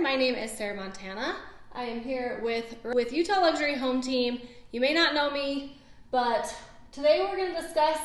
My name is Sarah Montana. I am here with Utah Luxury Home Team. You may not know me, but today we're going to discuss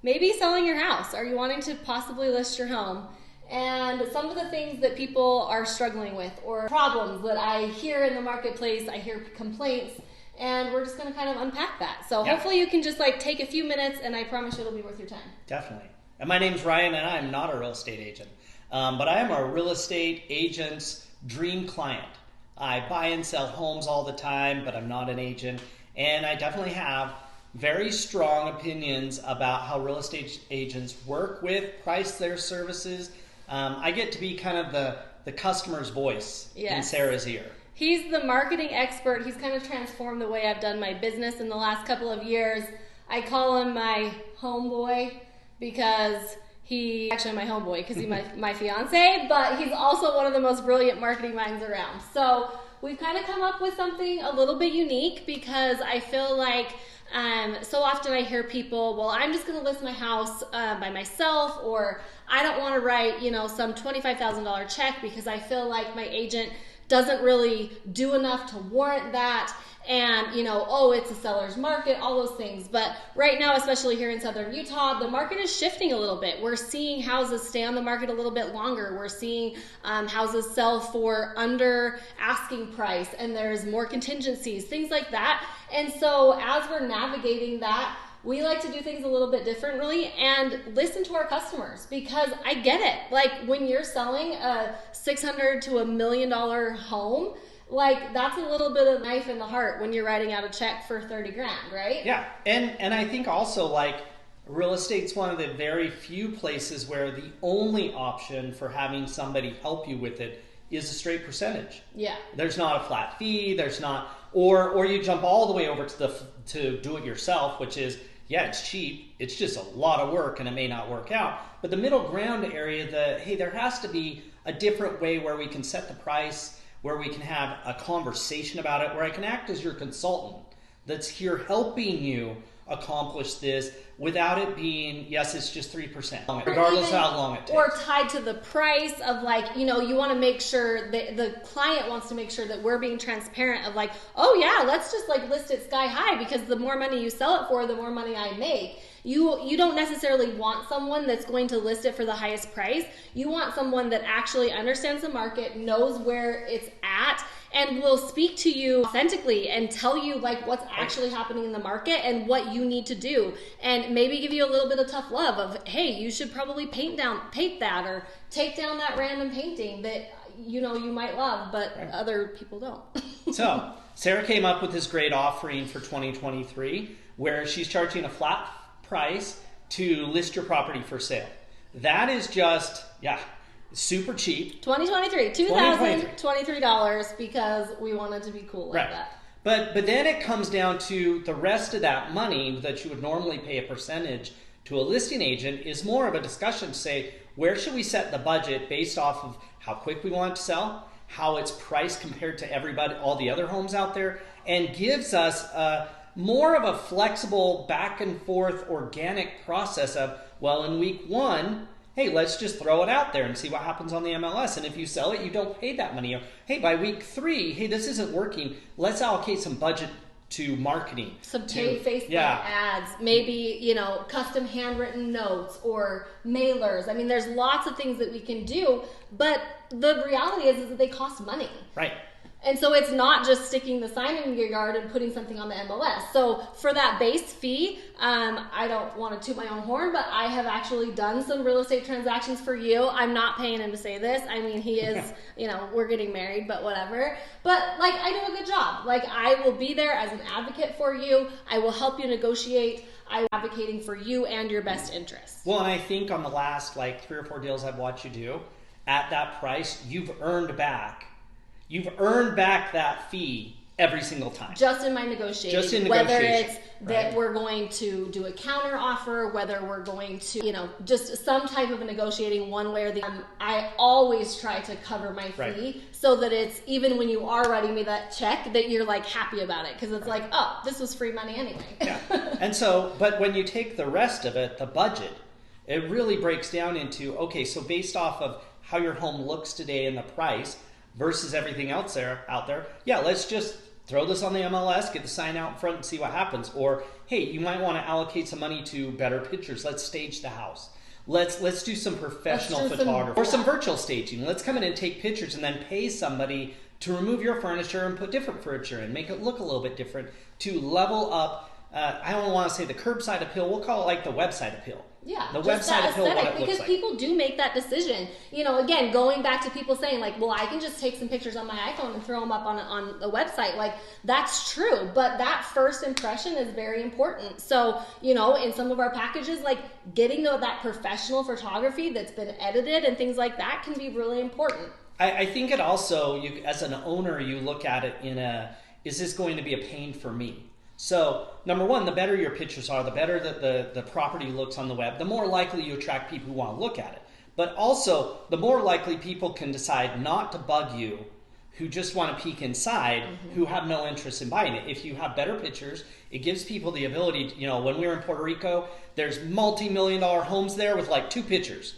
maybe selling your house. Are you wanting to possibly list your home? And some of the things that people are struggling with or problems that I hear in the marketplace. I hear complaints, and we're just going to kind of unpack that. So hopefully you can just take a few minutes, and I promise you it'll be worth your time. Definitely. And my name's Ryan, and I'm not a real estate agent, but I am a real estate agent's dream client. I buy and sell homes all the time, but I'm not an agent, and I definitely have very strong opinions about how real estate agents work with, price their services. I get to be kind of the customer's voice in Sarah's ear. He's the marketing expert. He's kind of transformed the way I've done my business in the last couple of years. I call him my homeboy because he's actually my homeboy because he's my fiance, but he's also one of the most brilliant marketing minds around. So we've kind of come up with something a little bit unique because I feel like so often I hear people, well, I'm just going to list my house by myself, or I don't want to write, some $25,000 check because I feel like my agent doesn't really do enough to warrant that. And, it's a seller's market, all those things. But right now, especially here in Southern Utah, the market is shifting a little bit. We're seeing houses stay on the market a little bit longer. We're seeing houses sell for under asking price, and there's more contingencies, things like that. And so as we're navigating that, we like to do things a little bit differently and listen to our customers, because I get it. Like when you're selling a $600,000 to $1 million home, that's a little bit of knife in the heart when you're writing out a check for 30 grand, right? Yeah, and I think also real estate's one of the very few places where the only option for having somebody help you with it is a straight percentage. Yeah. There's not a flat fee, there's not, or you jump all the way over to do it yourself, which is, it's cheap, it's just a lot of work and it may not work out. But the middle ground area, there has to be a different way where we can set the price, where we can have a conversation about it, where I can act as your consultant that's here helping you accomplish this without it being, it's just 3%, regardless of how long it takes. Or tied to the price of you want to make sure that the client wants to make sure that we're being transparent of let's just list it sky high, because the more money you sell it for, the more money I make. You don't necessarily want someone that's going to list it for the highest price. You want someone that actually understands the market, knows where it's at, and will speak to you authentically and tell you what's actually happening in the market and what you need to do, and maybe give you a little bit of tough love of, hey, you should probably paint that, or take down that random painting that you might love, but other people don't. So Sarah came up with this great offering for 2023 where she's charging a flat price to list your property for sale. That is just, super cheap. 2023, $2,023 because we wanted to be cool like that. But then it comes down to the rest of that money that you would normally pay a percentage to a listing agent is more of a discussion to say, where should we set the budget based off of how quick we want it to sell, how it's priced compared to everybody, all the other homes out there, and gives us more of a flexible back and forth organic process of, in week one, hey, let's just throw it out there and see what happens on the MLS. And if you sell it, you don't pay that money. Hey, by week 3, hey, this isn't working. Let's allocate some budget to marketing. Some paid Facebook ads, maybe, custom handwritten notes or mailers. I mean, there's lots of things that we can do, but the reality is that they cost money. Right. And so it's not just sticking the sign in your yard and putting something on the MLS. So for that base fee, I don't want to toot my own horn, but I have actually done some real estate transactions for you. I'm not paying him to say this. I mean, he is, we're getting married, but whatever. But I do a good job. I will be there as an advocate for you. I will help you negotiate. I'm advocating for you and your best interests. Well, and I think on the last 3 or 4 deals I've watched you do, at that price, you've earned back that fee every single time. Just in my negotiating. Whether it's that we're going to do a counter offer, whether we're going to, just some type of a negotiating one way or the other. I always try to cover my fee so that it's, even when you are writing me that check, that you're happy about it. Because it's this was free money anyway. Yeah. And so, but when you take the rest of it, the budget, it really breaks down into, okay, so based off of how your home looks today and the price, versus everything else out there. Yeah, let's just throw this on the MLS, get the sign out in front and see what happens. Or, hey, you might want to allocate some money to better pictures. Let's stage the house. Let's do some professional photography or some virtual staging. Let's come in and take pictures and then pay somebody to remove your furniture and put different furniture in, make it look a little bit different to level up. I don't want to say the curbside appeal. We'll call it like the website appeal. Yeah, the just website that appeal, what aesthetic, it looks because like. people do make that decision. You know, again, going back to people saying like, well, I can just take some pictures on my iPhone and throw them up on the website. Like, that's true, but that first impression is very important. So, you know, in some of our packages, like getting that professional photography that's been edited and things like that can be really important. I think it also, as an owner, you look at it is this going to be a pain for me? So, number one, the better your pictures are, the better that the property looks on the web, the more likely you attract people who want to look at it. But also, the more likely people can decide not to bug you, who just want to peek inside, who have no interest in buying it. If you have better pictures, it gives people the ability to, you know, when we were in Puerto Rico, there's multi-million-dollar homes there with like 2 pictures.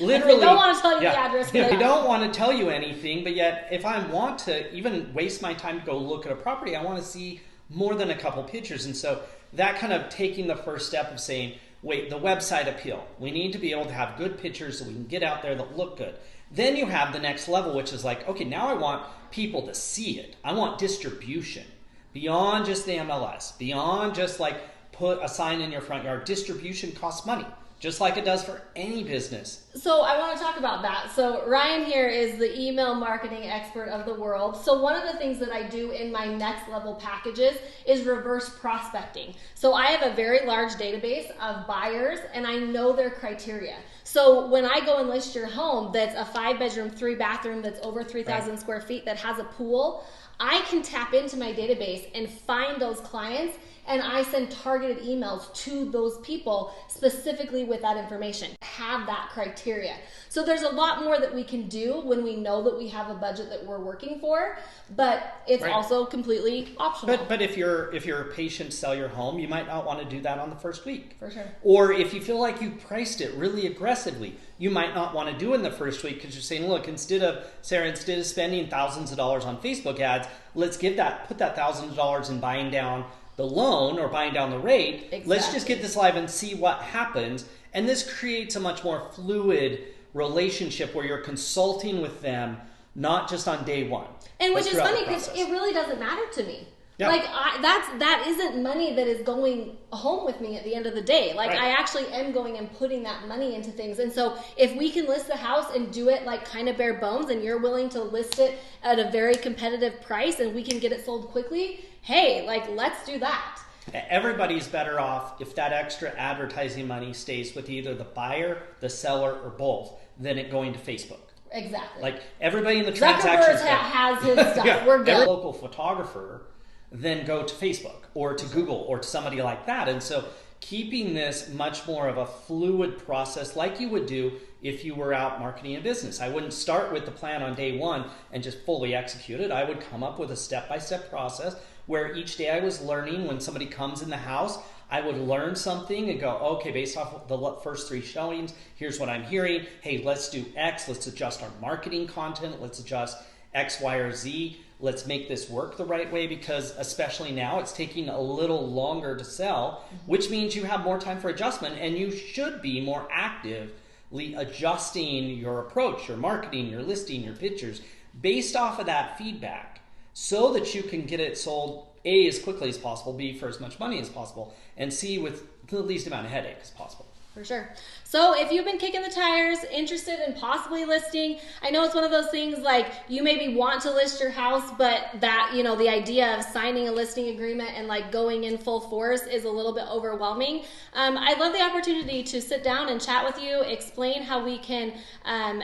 Literally, they don't want to tell you the address. They don't want to tell you anything, but yet if I want to even waste my time to go look at a property, I want to see more than a couple pictures. And so that kind of taking the first step of saying, wait, the website appeal. We need to be able to have good pictures so we can get out there that look good. Then you have the next level, which is like, okay, now I want people to see it. I want distribution beyond just the MLS, beyond just like put a sign in your front yard. Distribution costs money, just like it does for any business. So I want to talk about that. So Ryan here is the email marketing expert of the world. So one of the things that I do in my next level packages is reverse prospecting. So I have a very large database of buyers and I know their criteria. So when I go and list your home that's a 5-bedroom, 3-bathroom that's over 3,000 square feet that has a pool, I can tap into my database and find those clients, and I send targeted emails to those people specifically with that information. Have that criteria. So there's a lot more that we can do when we know that we have a budget that we're working for, but it's also completely optional. But if you're a patient to sell your home, you might not want to do that on the first week. For sure. Or if you feel like you priced it really aggressively, you might not want to do it in the first week because you're saying, look, instead of spending thousands of dollars on Facebook ads, let's put that thousands of dollars in buying down the loan or buying down the rate. Exactly. Let's just get this live and see what happens. And this creates a much more fluid relationship where you're consulting with them, not just on day one. And which is funny because it really doesn't matter to me. Yeah. Like that isn't money that is going home with me at the end of the day. Like I actually am going and putting that money into things. And so if we can list the house and do it like kind of bare bones and you're willing to list it at a very competitive price and we can get it sold quickly, hey, like let's do that. Everybody's better off if that extra advertising money stays with either the buyer, the seller, or both than it going to Facebook. Exactly. Like everybody in the transaction has his stuff. We're good. Every local photographer then go to Facebook or to Google or to somebody like that. And so keeping this much more of a fluid process like you would do if you were out marketing a business. I wouldn't start with the plan on day one and just fully execute it. I would come up with a step-by-step process where each day I was learning. When somebody comes in the house, I would learn something and go, okay, based off of the first 3 showings, here's what I'm hearing. Hey, let's do X. Let's adjust our marketing content. Let's adjust X, Y, or Z. Let's make this work the right way, because especially now it's taking a little longer to sell, which means you have more time for adjustment and you should be more actively adjusting your approach, your marketing, your listing, your pictures based off of that feedback so that you can get it sold A, as quickly as possible, B, for as much money as possible, and C, with the least amount of headache as possible. For sure. So if you've been kicking the tires, interested in possibly listing, I know it's one of those things like you maybe want to list your house, but that, you know, the idea of signing a listing agreement and like going in full force is a little bit overwhelming. I'd love the opportunity to sit down and chat with you, explain how we can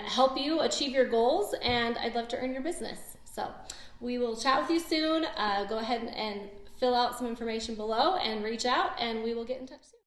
help you achieve your goals, and I'd love to earn your business. So we will chat with you soon. Go ahead and fill out some information below and reach out, and we will get in touch soon.